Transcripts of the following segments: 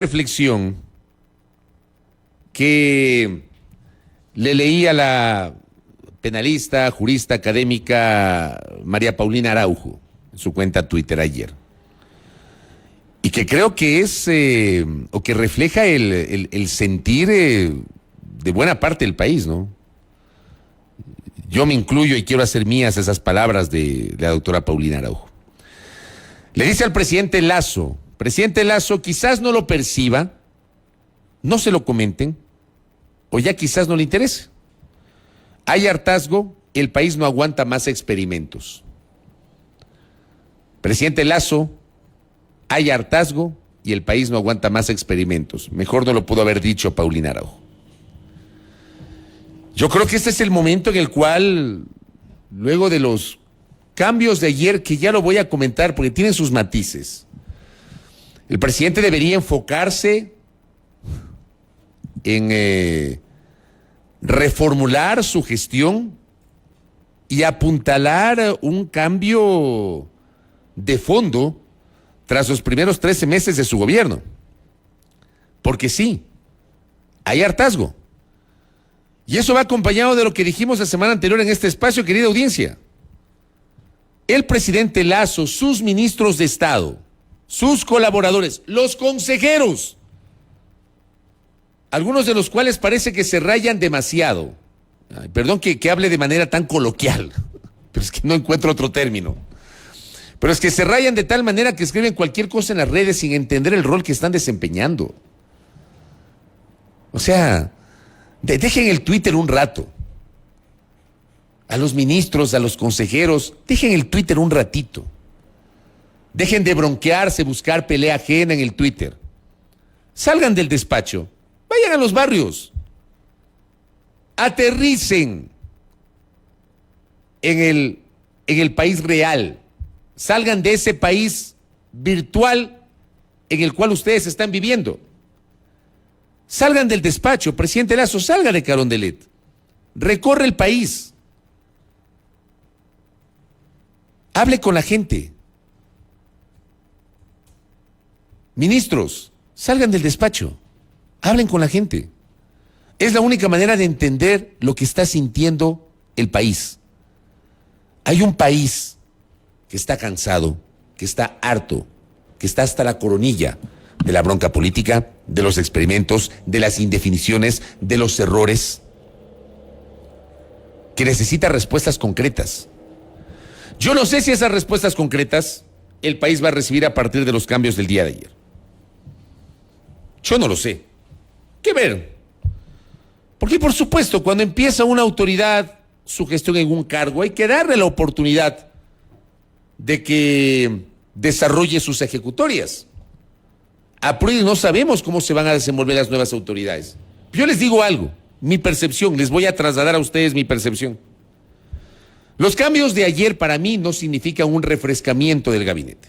Reflexión que le leí a la penalista, jurista académica María Paulina Araujo en su cuenta Twitter ayer. Y que creo que es, o que refleja el sentir de buena parte del país, ¿no? Yo me incluyo y quiero hacer mías esas palabras de la doctora Paulina Araujo. Le dice al presidente Lasso, quizás no lo perciba, no se lo comenten, o ya quizás no le interese. Hay hartazgo, el país no aguanta más experimentos. Presidente Lasso, hay hartazgo y el país no aguanta más experimentos. Mejor no lo pudo haber dicho Paulina Araujo. Yo creo que este es el momento en el cual, luego de los cambios de ayer, que ya lo voy a comentar porque tienen sus matices, el presidente debería enfocarse en reformular su gestión y apuntalar un cambio de fondo tras los primeros 13 meses de su gobierno. Porque sí, hay hartazgo. Y eso va acompañado de lo que dijimos la semana anterior en este espacio, querida audiencia. El presidente Lasso, sus ministros de Estado, sus colaboradores, los consejeros, algunos de los cuales parece que se rayan demasiado. Ay, perdón que hable de manera tan coloquial, pero es que no encuentro otro término. Pero es que se rayan de tal manera que escriben cualquier cosa en las redes sin entender el rol que están desempeñando. O sea, dejen el Twitter un rato. A los ministros, a los consejeros, dejen el Twitter un ratito. Dejen de bronquearse, buscar pelea ajena en el Twitter. Salgan del despacho, vayan a los barrios. Aterricen en el país real. Salgan de ese país virtual en el cual ustedes están viviendo. Salgan del despacho, presidente Lasso, salga de Carondelet. Recorre el país. Hable con la gente. Ministros, salgan del despacho. Hablen con la gente. Es la única manera de entender lo que está sintiendo el país. Hay un país que está cansado, que está harto, que está hasta la coronilla de la bronca política, de los experimentos, de las indefiniciones, de los errores, que necesita respuestas concretas. Yo no sé si esas respuestas concretas el país va a recibir a partir de los cambios del día de ayer. Yo no lo sé. ¿Qué ver? Porque por supuesto, cuando empieza una autoridad su gestión en un cargo, hay que darle la oportunidad de que desarrolle sus ejecutorias. A priori no sabemos cómo se van a desenvolver las nuevas autoridades. Yo les digo algo, mi percepción, les voy a trasladar a ustedes mi percepción. Los cambios de ayer para mí no significan un refrescamiento del gabinete.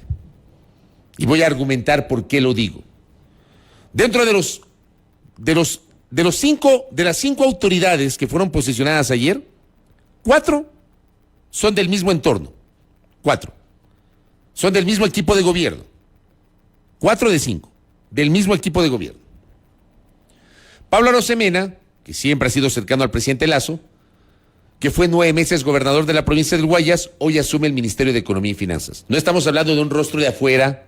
Y voy a argumentar por qué lo digo. Dentro de las cinco autoridades que fueron posesionadas ayer, 4 son del mismo entorno. 4 son del mismo equipo de gobierno. 4 de 5 del mismo equipo de gobierno. Pablo Arosemena, que siempre ha sido cercano al presidente Lasso, que fue 9 meses gobernador de la provincia del Guayas, hoy asume el Ministerio de Economía y Finanzas. No estamos hablando de un rostro de afuera,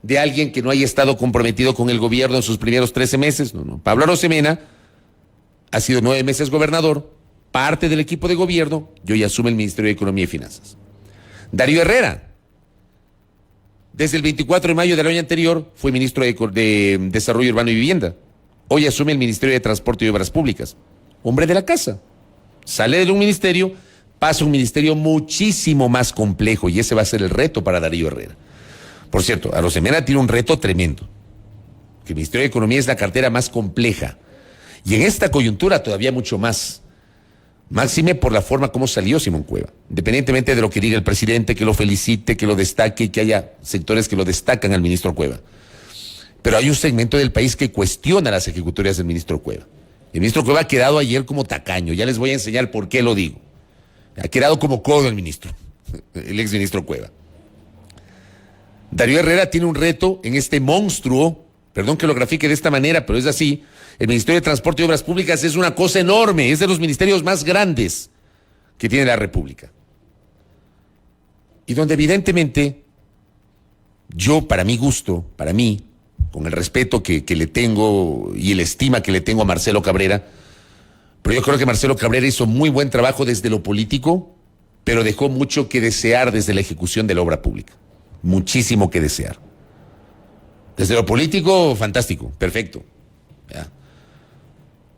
de alguien que no haya estado comprometido con el gobierno en sus primeros 13 meses. No. Pablo Arosemena ha sido 9 meses gobernador, parte del equipo de gobierno, y hoy asume el Ministerio de Economía y Finanzas. Darío Herrera, desde el 24 de mayo del año anterior, fue ministro de Desarrollo Urbano y Vivienda. Hoy asume el Ministerio de Transporte y Obras Públicas. Hombre de la casa. Sale de un ministerio, pasa a un ministerio muchísimo más complejo, y ese va a ser el reto para Darío Herrera. Por cierto, Arosemena tiene un reto tremendo. Que el Ministerio de Economía es la cartera más compleja. Y en esta coyuntura todavía mucho más. Máxime por la forma como salió Simón Cueva. Independientemente de lo que diga el presidente, que lo felicite, que lo destaque y que haya sectores que lo destacan al ministro Cueva. Pero hay un segmento del país que cuestiona las ejecutorias del ministro Cueva. El ministro Cueva ha quedado ayer como tacaño. Ya les voy a enseñar por qué lo digo. Ha quedado como codo el ministro, el exministro Cueva. Darío Herrera tiene un reto en este monstruo Perdón que lo grafique de esta manera, pero es así. El Ministerio de Transporte y Obras Públicas es una cosa enorme, es de los ministerios más grandes que tiene la República. Y donde evidentemente yo, para mi gusto, para mí, con el respeto que le tengo y la estima que le tengo a Marcelo Cabrera, pero yo creo que Marcelo Cabrera hizo muy buen trabajo desde lo político, pero dejó mucho que desear desde la ejecución de la obra pública. Muchísimo que desear. Desde lo político, fantástico, perfecto. ¿Ya?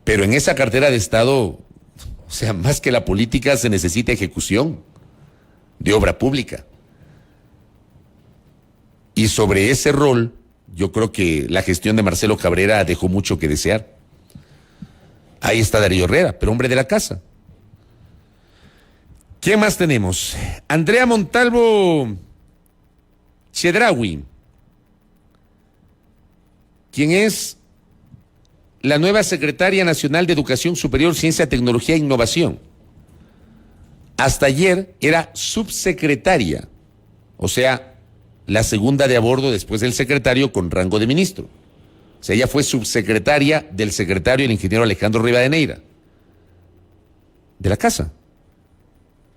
Pero en esa cartera de Estado, o sea, más que la política, se necesita ejecución de obra pública. Y sobre ese rol, yo creo que la gestión de Marcelo Cabrera dejó mucho que desear. Ahí está Darío Herrera, pero hombre de la casa. ¿Quién más tenemos? Andrea Montalvo Chedraui, quien es la nueva secretaria nacional de Educación Superior, Ciencia, Tecnología e Innovación. Hasta ayer era subsecretaria, o sea, la segunda de a bordo después del secretario con rango de ministro. O sea, ella fue subsecretaria del secretario, el ingeniero Alejandro Rivadeneira, de la casa.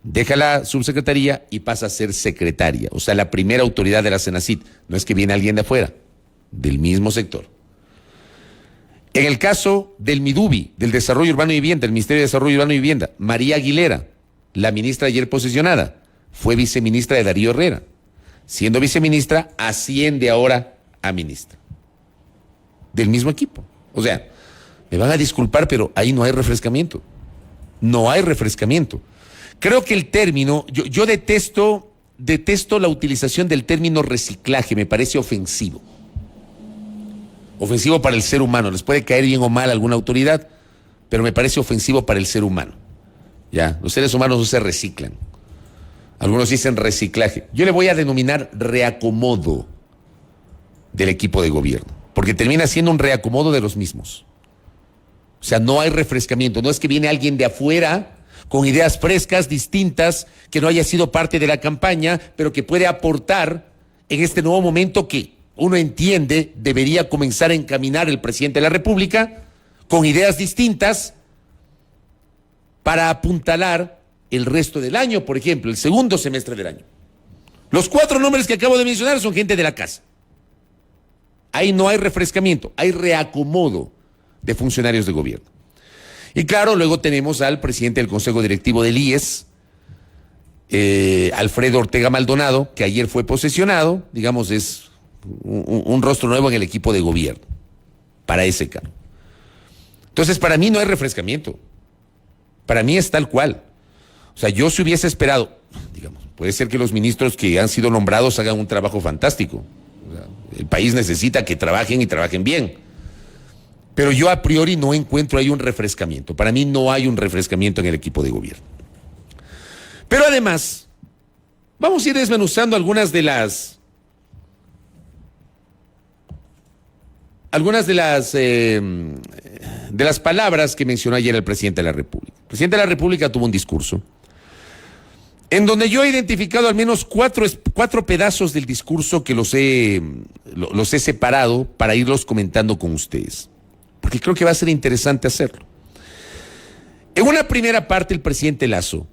Deja la subsecretaría y pasa a ser secretaria, o sea, la primera autoridad de la Senacid. No es que viene alguien de afuera, del mismo sector. En el caso del MIDUBI, del Desarrollo Urbano y Vivienda, el Ministerio de Desarrollo Urbano y Vivienda, María Aguilera, la ministra ayer posesionada, fue viceministra de Darío Herrera. Siendo viceministra, asciende ahora a ministra. Del mismo equipo. O sea, me van a disculpar, pero ahí no hay refrescamiento. No hay refrescamiento. Creo que el término, yo detesto la utilización del término reciclaje, me parece ofensivo. Ofensivo para el ser humano. Les puede caer bien o mal a alguna autoridad, pero me parece ofensivo para el ser humano. Ya, los seres humanos no se reciclan. Algunos dicen reciclaje. Yo le voy a denominar reacomodo del equipo de gobierno, porque termina siendo un reacomodo de los mismos. O sea, no hay refrescamiento. No es que viene alguien de afuera con ideas frescas, distintas, que no haya sido parte de la campaña, pero que puede aportar en este nuevo momento que uno entiende debería comenzar a encaminar el presidente de la República con ideas distintas para apuntalar el resto del año, por ejemplo, el segundo semestre del año. Los 4 nombres que acabo de mencionar son gente de la casa. Ahí no hay refrescamiento, hay reacomodo de funcionarios de gobierno. Y claro, luego tenemos al presidente del Consejo Directivo del IES, Alfredo Ortega Maldonado, que ayer fue posesionado, digamos, es un rostro nuevo en el equipo de gobierno para ese cargo. Entonces, para mí no hay refrescamiento. Para mí es tal cual. O sea, yo si hubiese esperado, digamos, puede ser que los ministros que han sido nombrados hagan un trabajo fantástico. O sea, el país necesita que trabajen y trabajen bien. Pero yo a priori no encuentro ahí un refrescamiento. Para mí no hay un refrescamiento en el equipo de gobierno. Pero además, vamos a ir desmenuzando algunas de las palabras que mencionó ayer el presidente de la República. El presidente de la República tuvo un discurso en donde yo he identificado al menos cuatro pedazos del discurso que los he separado para irlos comentando con ustedes, porque creo que va a ser interesante hacerlo. En una primera parte, el presidente Lasso,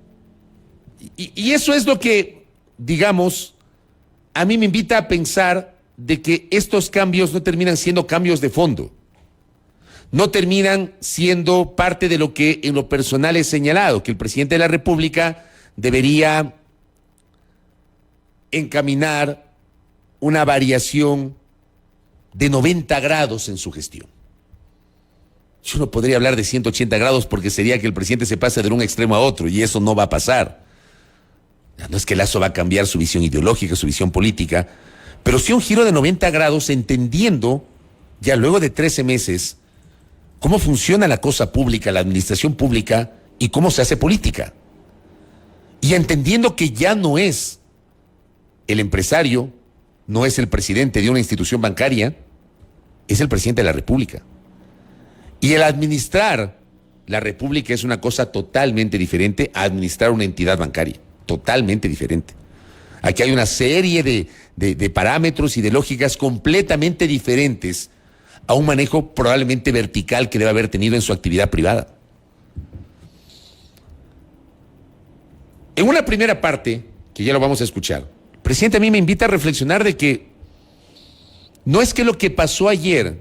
y eso es lo que, digamos, a mí me invita a pensar de que estos cambios no terminan siendo cambios de fondo, no terminan siendo parte de lo que en lo personal he señalado, que el presidente de la República debería encaminar una variación de 90 grados en su gestión. Yo no podría hablar de 180 grados porque sería que el presidente se pase de un extremo a otro y eso no va a pasar. No es que Lasso va a cambiar su visión ideológica, su visión política, pero sí un giro de 90 grados entendiendo, ya luego de 13 meses, cómo funciona la cosa pública, la administración pública y cómo se hace política. Y entendiendo que ya no es el empresario, no es el presidente de una institución bancaria, es el presidente de la República. Y el administrar la República es una cosa totalmente diferente a administrar una entidad bancaria, totalmente diferente. Aquí hay una serie de parámetros y de lógicas completamente diferentes a un manejo probablemente vertical que debe haber tenido en su actividad privada. En una primera parte, que ya lo vamos a escuchar, el presidente a mí me invita a reflexionar de que no es que lo que pasó ayer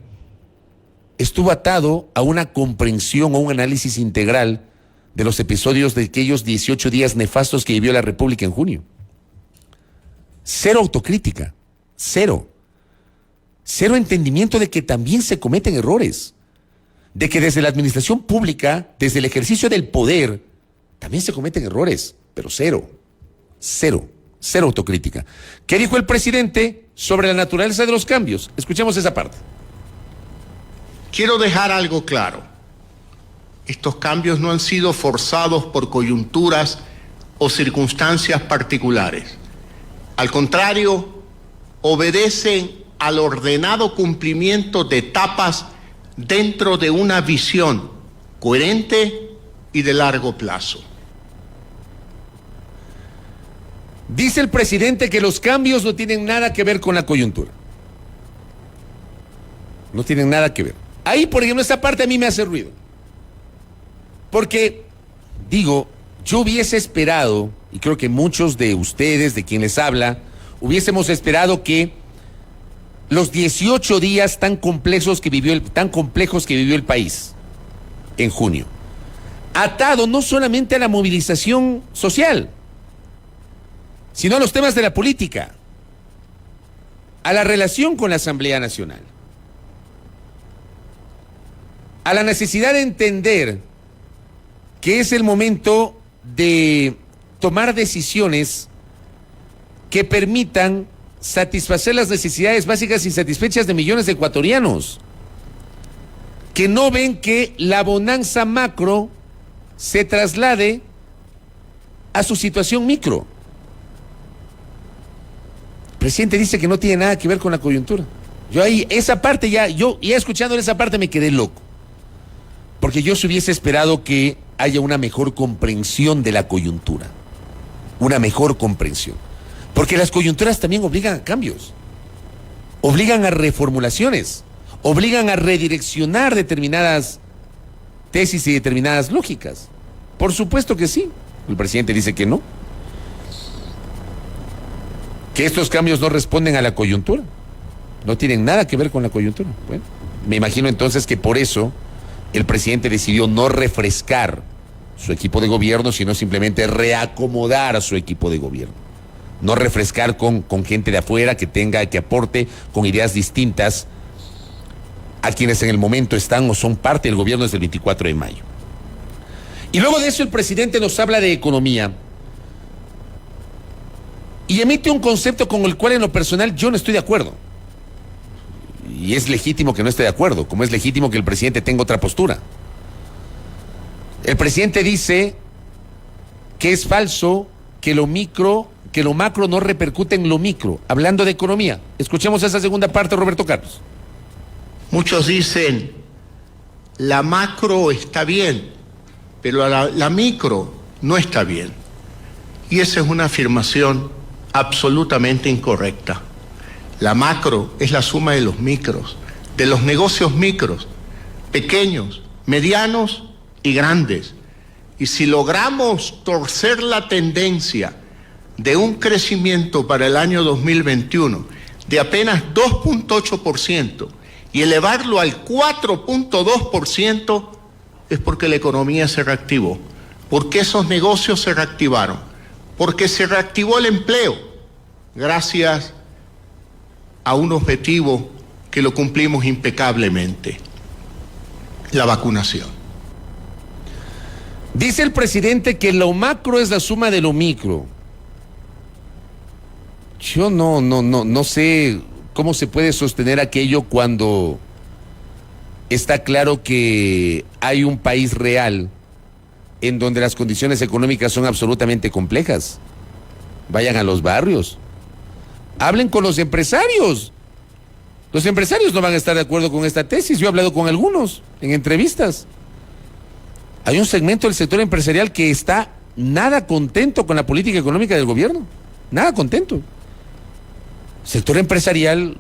estuvo atado a una comprensión o un análisis integral de los episodios de aquellos 18 días nefastos que vivió la República en junio. Cero autocrítica, cero. Cero entendimiento de que también se cometen errores, de que desde la administración pública, desde el ejercicio del poder, también se cometen errores, pero cero autocrítica. ¿Qué dijo el presidente sobre la naturaleza de los cambios? Escuchemos esa parte. Quiero dejar algo claro. Estos cambios no han sido forzados por coyunturas o circunstancias particulares. Al contrario, obedecen al ordenado cumplimiento de etapas dentro de una visión coherente y de largo plazo. Dice el presidente que los cambios no tienen nada que ver con la coyuntura. No tienen nada que ver. Ahí, por ejemplo, esta parte a mí me hace ruido. Porque, digo, yo hubiese esperado, y creo que muchos de ustedes, de quien les habla, hubiésemos esperado que los 18 días tan complejos que vivió el país en junio, atado no solamente a la movilización social, sino a los temas de la política, a la relación con la Asamblea Nacional, a la necesidad de entender que es el momento de tomar decisiones que permitan satisfacer las necesidades básicas insatisfechas de millones de ecuatorianos, que no ven que la bonanza macro se traslade a su situación micro. El presidente dice que no tiene nada que ver con la coyuntura. Yo ahí, esa parte ya escuchando esa parte me quedé loco. Porque yo se hubiese esperado que haya una mejor comprensión de la coyuntura. Una mejor comprensión. Porque las coyunturas también obligan a cambios. Obligan a reformulaciones. Obligan a redireccionar determinadas tesis y determinadas lógicas. Por supuesto que sí. El presidente dice que no. Que estos cambios no responden a la coyuntura. No tienen nada que ver con la coyuntura. Bueno, me imagino entonces que por eso el presidente decidió no refrescar su equipo de gobierno, sino simplemente reacomodar a su equipo de gobierno. No refrescar con gente de afuera que aporte con ideas distintas a quienes en el momento están o son parte del gobierno desde el 24 de mayo. Y luego de eso el presidente nos habla de economía y emite un concepto con el cual en lo personal yo no estoy de acuerdo. Y es legítimo que no esté de acuerdo, como es legítimo que el presidente tenga otra postura. El presidente dice que es falso que lo macro no repercute en lo micro, hablando de economía. Escuchemos esa segunda parte, Roberto Carlos. Muchos dicen, la macro está bien, pero la micro no está bien. Y esa es una afirmación absolutamente incorrecta. La macro es la suma de los micros, de los negocios micros, pequeños, medianos y grandes. Y si logramos torcer la tendencia de un crecimiento para el año 2021 de apenas 2.8% y elevarlo al 4.2%, es porque la economía se reactivó, porque esos negocios se reactivaron, porque se reactivó el empleo, gracias a un objetivo que lo cumplimos impecablemente: la vacunación. Dice el presidente que lo macro es la suma de lo micro. Yo no sé cómo se puede sostener aquello cuando está claro que hay un país real en donde las condiciones económicas son absolutamente complejas. Vayan a los barrios. Hablen con los empresarios. Los empresarios no van a estar de acuerdo con esta tesis. Yo he hablado con algunos en entrevistas. Hay un segmento del sector empresarial que está nada contento con la política económica del gobierno. Nada contento. Sector empresarial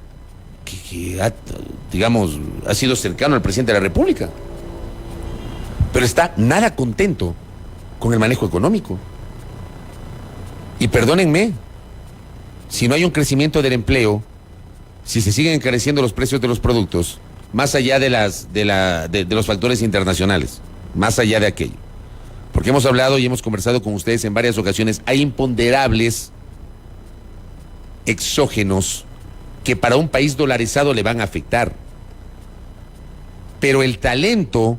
digamos, ha sido cercano al presidente de la República, pero está nada contento con el manejo económico. Y perdónenme, si no hay un crecimiento del empleo, si se siguen encareciendo los precios de los productos, más allá de los factores internacionales, más allá de aquello, porque hemos hablado y hemos conversado con ustedes en varias ocasiones, hay imponderables exógenos que para un país dolarizado le van a afectar. Pero el talento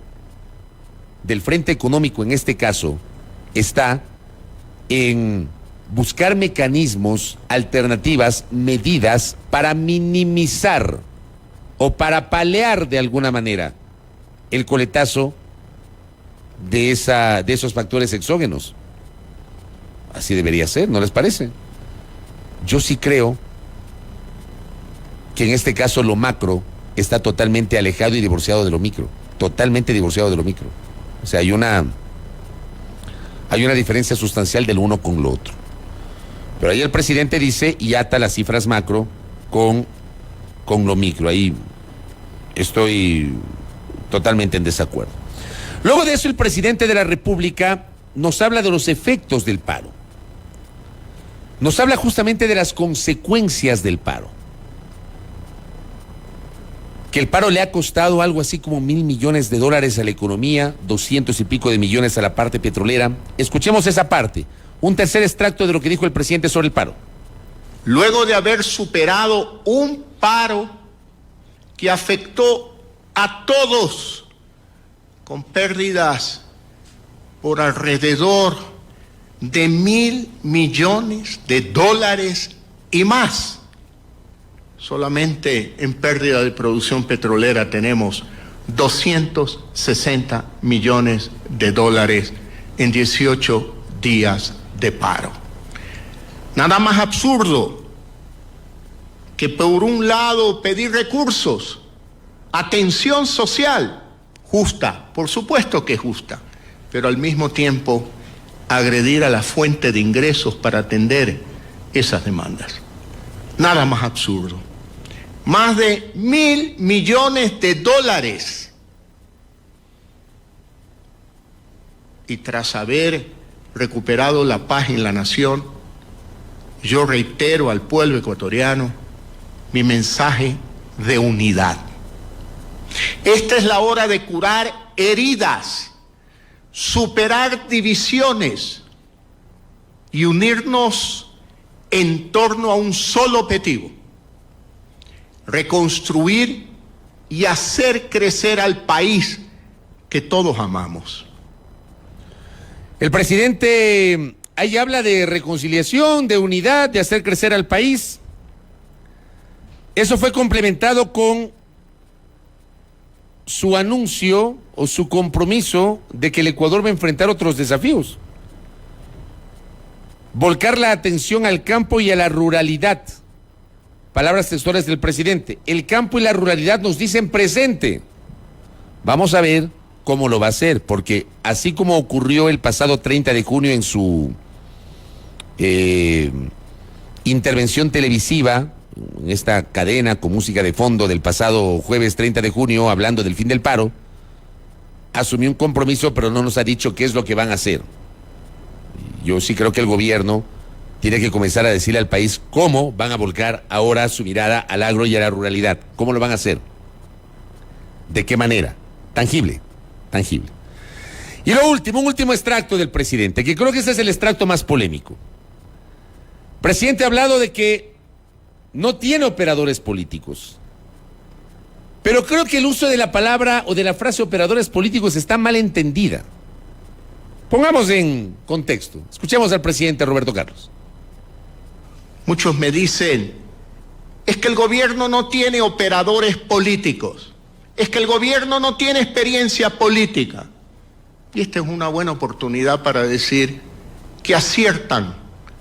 del Frente Económico en este caso está en buscar mecanismos, alternativas, medidas para minimizar o para paliar de alguna manera el coletazo de esos factores exógenos. Así debería ser, ¿no les parece? Yo sí creo que en este caso lo macro está totalmente alejado y divorciado de lo micro, totalmente divorciado de lo micro. O sea, hay una diferencia sustancial del uno con lo otro. Pero ahí el presidente dice y ata las cifras macro con lo micro. Ahí estoy totalmente en desacuerdo. Luego de eso, el presidente de la República nos habla de los efectos del paro. Nos habla justamente de las consecuencias del paro. Que el paro le ha costado algo así como $1,000 millones a la economía, 200 y pico de millones a la parte petrolera. Escuchemos esa parte, un tercer extracto de lo que dijo el presidente sobre el paro. Luego de haber superado un paro que afectó a todos, con pérdidas por alrededor de $1,000 millones y más. Solamente en pérdida de producción petrolera tenemos 260 millones de dólares en 18 días de paro. Nada más absurdo que por un lado pedir recursos, atención social, justa, por supuesto que justa, pero al mismo tiempo agredir a la fuente de ingresos para atender esas demandas. Nada más absurdo. Más de $1,000 millones. Y tras haber recuperado la paz en la nación, yo reitero al pueblo ecuatoriano mi mensaje de unidad. Esta es la hora de curar heridas, superar divisiones y unirnos en torno a un solo objetivo: reconstruir y hacer crecer al país que todos amamos. El presidente ahí habla de reconciliación, de unidad, de hacer crecer al país. Eso fue complementado con su anuncio o su compromiso de que el Ecuador va a enfrentar otros desafíos. Volcar la atención al campo y a la ruralidad. Palabras textuales del presidente. El campo y la ruralidad nos dicen presente. Vamos a ver cómo lo va a hacer, porque así como ocurrió el pasado 30 de junio en su intervención televisiva, en esta cadena con música de fondo del pasado jueves 30 de junio, hablando del fin del paro, asumió un compromiso, pero no nos ha dicho qué es lo que van a hacer. Yo sí creo que el gobierno tiene que comenzar a decirle al país cómo van a volcar ahora su mirada al agro y a la ruralidad. ¿Cómo lo van a hacer? ¿De qué manera? Tangible. Y lo último, un último extracto del presidente, que creo que ese es el extracto más polémico. El presidente ha hablado de que no tiene operadores políticos. Pero creo que el uso de la palabra o de la frase operadores políticos está mal entendida. Pongamos en contexto. Escuchemos al presidente Roberto Carlos. Muchos me dicen, es que el gobierno no tiene operadores políticos, es que el gobierno no tiene experiencia política. Y esta es una buena oportunidad para decir que aciertan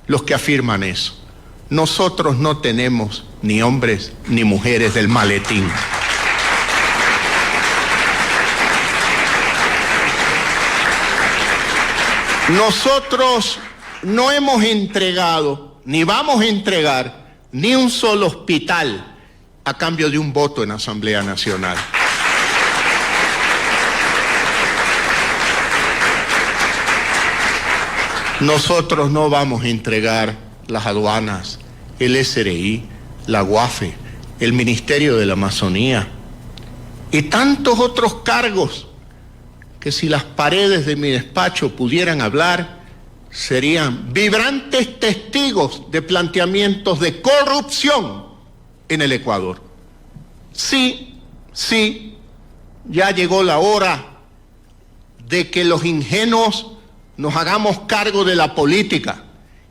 los que afirman eso. Nosotros no tenemos ni hombres ni mujeres del maletín. Nosotros no hemos entregado, ni vamos a entregar, ni un solo hospital, a cambio de un voto en Asamblea Nacional. Nosotros no vamos a entregar las aduanas, el SRI, la UAFE, el Ministerio de la Amazonía y tantos otros cargos que si las paredes de mi despacho pudieran hablar, serían vibrantes testigos de planteamientos de corrupción en el Ecuador. Sí, ya llegó la hora de que los ingenuos nos hagamos cargo de la política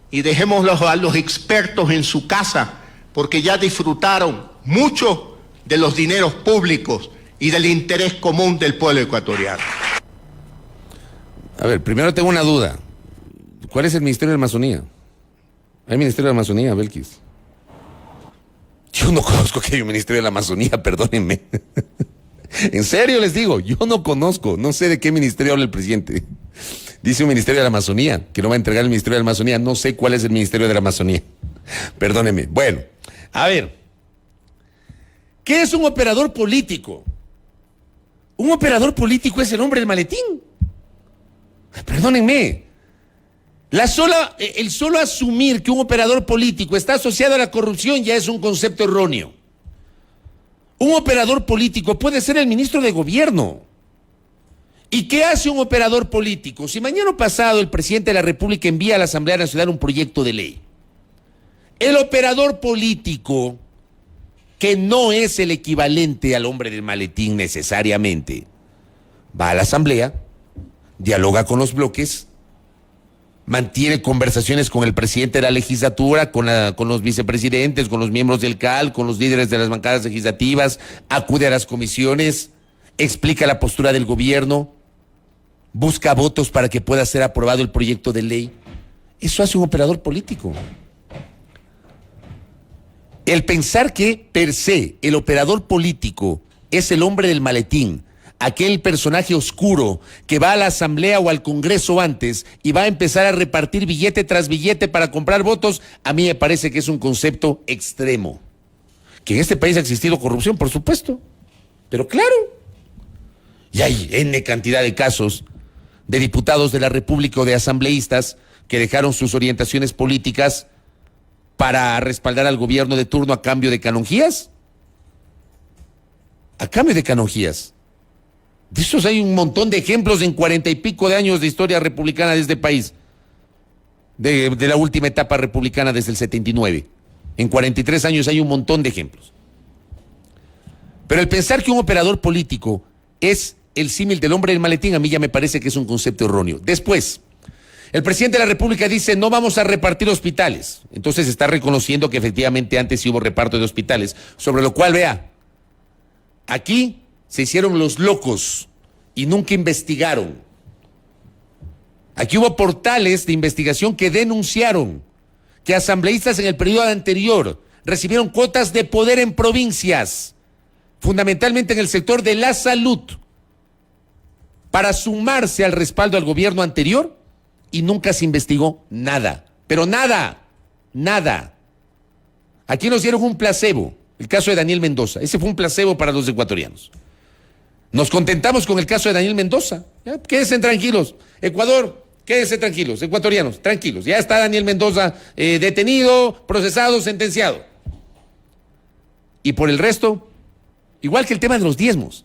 y dejemos a los expertos en su casa, porque ya disfrutaron mucho de los dineros públicos y del interés común del pueblo ecuatoriano. A ver, primero tengo una duda. ¿Cuál es el Ministerio de la Amazonía? ¿Hay Ministerio de la Amazonía, Belkis? Yo no conozco que haya un Ministerio de la Amazonía, perdónenme. En serio les digo, yo no conozco, no sé de qué ministerio habla el presidente. Dice un Ministerio de la Amazonía, que no va a entregar el Ministerio de la Amazonía, no sé cuál es el Ministerio de la Amazonía. Perdónenme. Bueno, a ver, ¿qué es un operador político? Un operador político es el hombre del maletín. Perdónenme. El solo asumir que un operador político está asociado a la corrupción ya es un concepto erróneo. Un operador político puede ser el ministro de gobierno. ¿Y qué hace un operador político? Si mañana pasado el presidente de la República envía a la Asamblea Nacional un proyecto de ley, el operador político, que no es el equivalente al hombre del maletín necesariamente, va a la Asamblea, dialoga con los bloques, mantiene conversaciones con el presidente de la legislatura, con los vicepresidentes, con los miembros del CAL, con los líderes de las bancadas legislativas, acude a las comisiones, explica la postura del gobierno, busca votos para que pueda ser aprobado el proyecto de ley. Eso hace un operador político. El pensar que per se el operador político es el hombre del maletín, aquel personaje oscuro que va a la Asamblea o al Congreso antes y va a empezar a repartir billete tras billete para comprar votos, a mí me parece que es un concepto extremo. Que en este país ha existido corrupción, por supuesto, pero claro, y hay N cantidad de casos de diputados de la República o de asambleístas que dejaron sus orientaciones políticas para respaldar al gobierno de turno a cambio de canonjías. A cambio de canonjías. De esos hay un montón de ejemplos en 40 y pico de años de historia republicana de este país. De la última etapa republicana desde el 79. En 43 años hay un montón de ejemplos. Pero el pensar que un operador político es el símil del hombre del maletín, a mí ya me parece que es un concepto erróneo. Después, el presidente de la República dice, no vamos a repartir hospitales. Entonces está reconociendo que efectivamente antes sí hubo reparto de hospitales. Sobre lo cual, vea, aquí se hicieron los locos y nunca investigaron. Aquí hubo portales de investigación que denunciaron que asambleístas en el periodo anterior recibieron cuotas de poder en provincias, fundamentalmente en el sector de la salud, para sumarse al respaldo al gobierno anterior, y nunca se investigó nada. Pero nada. Aquí nos dieron un placebo, el caso de Daniel Mendoza. Ese fue un placebo para los ecuatorianos. Nos contentamos con el caso de Daniel Mendoza. ¿Ya? Quédense tranquilos. Ecuador, quédense tranquilos. Ecuatorianos, tranquilos. Ya está Daniel Mendoza detenido, procesado, sentenciado. Y por el resto, igual que el tema de los diezmos.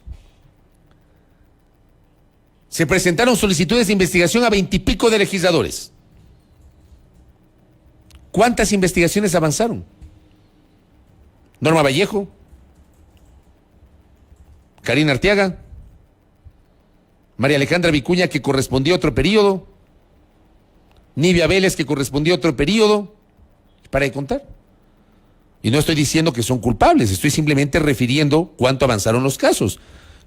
Se presentaron solicitudes de investigación a 20 y pico de legisladores. ¿Cuántas investigaciones avanzaron? Norma Vallejo, Karina Arteaga, María Alejandra Vicuña, que correspondió a otro periodo, Nivia Vélez, que correspondió a otro periodo, para de contar. Y no estoy diciendo que son culpables, estoy simplemente refiriendo cuánto avanzaron los casos.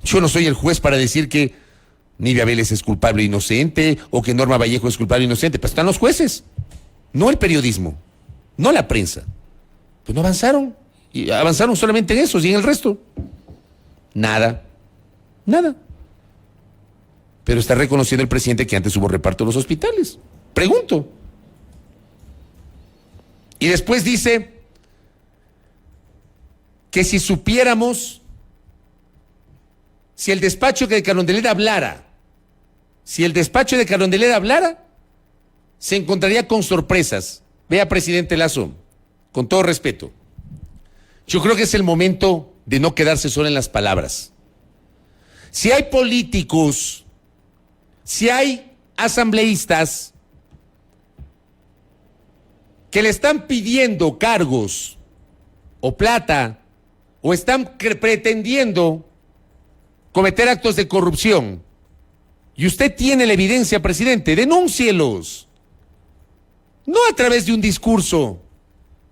Yo no soy el juez para decir que Nivia Vélez es culpable o inocente, o que Norma Vallejo es culpable o inocente. Pues están los jueces, no el periodismo, no la prensa. Pues no avanzaron, y avanzaron solamente en eso, y en el resto, nada. Pero está reconociendo el presidente que antes hubo reparto de los hospitales. Pregunto. Y después dice que si supiéramos, si el despacho de Carondelet hablara, se encontraría con sorpresas. Vea, presidente Lasso, con todo respeto, yo creo que es el momento de no quedarse solo en las palabras. Si hay políticos, si hay asambleístas que le están pidiendo cargos o plata o están pretendiendo cometer actos de corrupción y usted tiene la evidencia, presidente, denúncielos. No a través de un discurso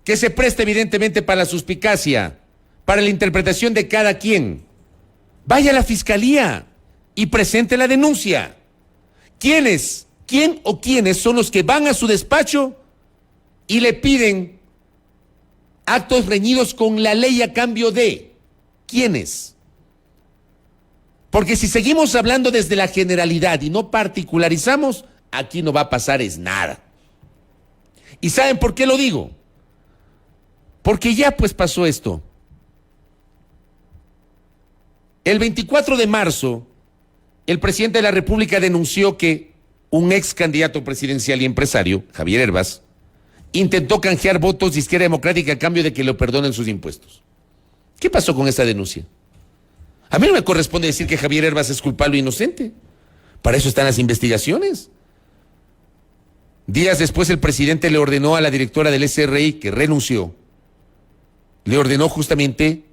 que se presta evidentemente para la suspicacia, para la interpretación de cada quien. Vaya a la fiscalía y presente la denuncia. ¿Quién o quiénes son los que van a su despacho y le piden actos reñidos con la ley a cambio de? ¿Quiénes? Porque si seguimos hablando desde la generalidad y no particularizamos, aquí no va a pasar es nada. ¿Y saben por qué lo digo? Porque ya pues pasó esto. El 24 de marzo, el presidente de la República denunció que un ex candidato presidencial y empresario, Javier Herbas, intentó canjear votos de Izquierda Democrática a cambio de que le perdonen sus impuestos. ¿Qué pasó con esa denuncia? A mí no me corresponde decir que Javier Herbas es culpable o inocente. Para eso están las investigaciones. Días después el presidente le ordenó a la directora del SRI, que renunció, le ordenó justamente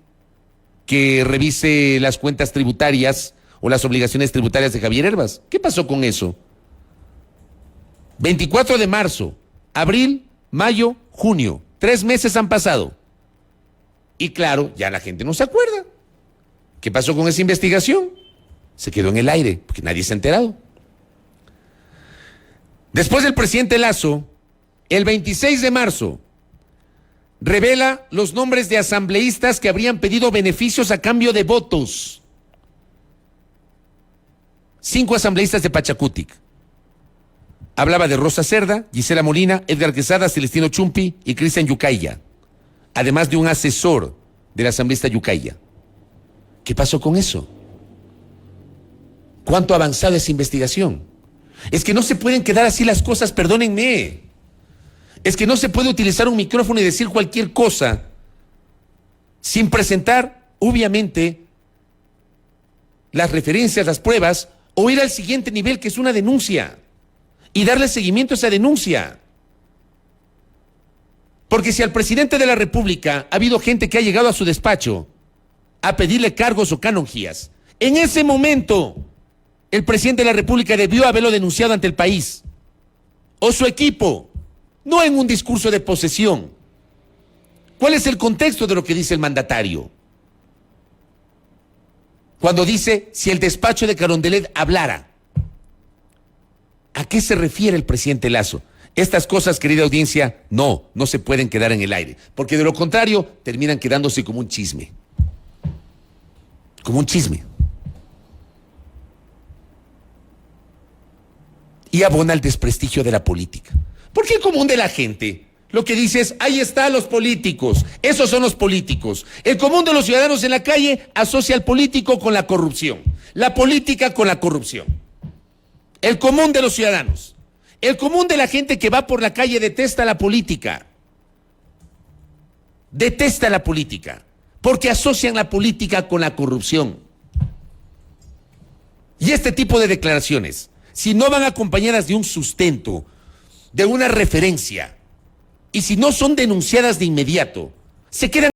que revise las cuentas tributarias o las obligaciones tributarias de Javier Herbas. ¿Qué pasó con eso? 24 de marzo, abril, mayo, junio. 3 meses han pasado. Y claro, ya la gente no se acuerda. ¿Qué pasó con esa investigación? Se quedó en el aire, porque nadie se ha enterado. Después del presidente Lasso, el 26 de marzo, revela los nombres de asambleístas que habrían pedido beneficios a cambio de votos. 5 asambleístas de Pachacutic. Hablaba de Rosa Cerda, Gisela Molina, Edgar Quesada, Celestino Chumpi y Cristian Yucaya. Además de un asesor del asambleísta Yucaya. ¿Qué pasó con eso? ¿Cuánto ha avanzado esa investigación? Es que no se pueden quedar así las cosas, perdónenme. Es que no se puede utilizar un micrófono y decir cualquier cosa sin presentar, obviamente, las referencias, las pruebas, o ir al siguiente nivel, que es una denuncia, y darle seguimiento a esa denuncia. Porque si al presidente de la República ha habido gente que ha llegado a su despacho a pedirle cargos o canonjías, en ese momento el presidente de la República debió haberlo denunciado ante el país, o su equipo, no en un discurso de posesión. ¿Cuál es el contexto de lo que dice el mandatario? Cuando dice, si el despacho de Carondelet hablara, ¿a qué se refiere el presidente Lasso? Estas cosas, querida audiencia, no se pueden quedar en el aire, porque de lo contrario terminan quedándose como un chisme. Como un chisme. Y abona el desprestigio de la política. Porque el común de la gente lo que dice es, ahí están los políticos, esos son los políticos. El común de los ciudadanos en la calle asocia al político con la corrupción, la política con la corrupción. El común de los ciudadanos, el común de la gente que va por la calle detesta la política. Detesta la política, porque asocian la política con la corrupción. Y este tipo de declaraciones, si no van acompañadas de un sustento, de una referencia, y si no son denunciadas de inmediato, se quedan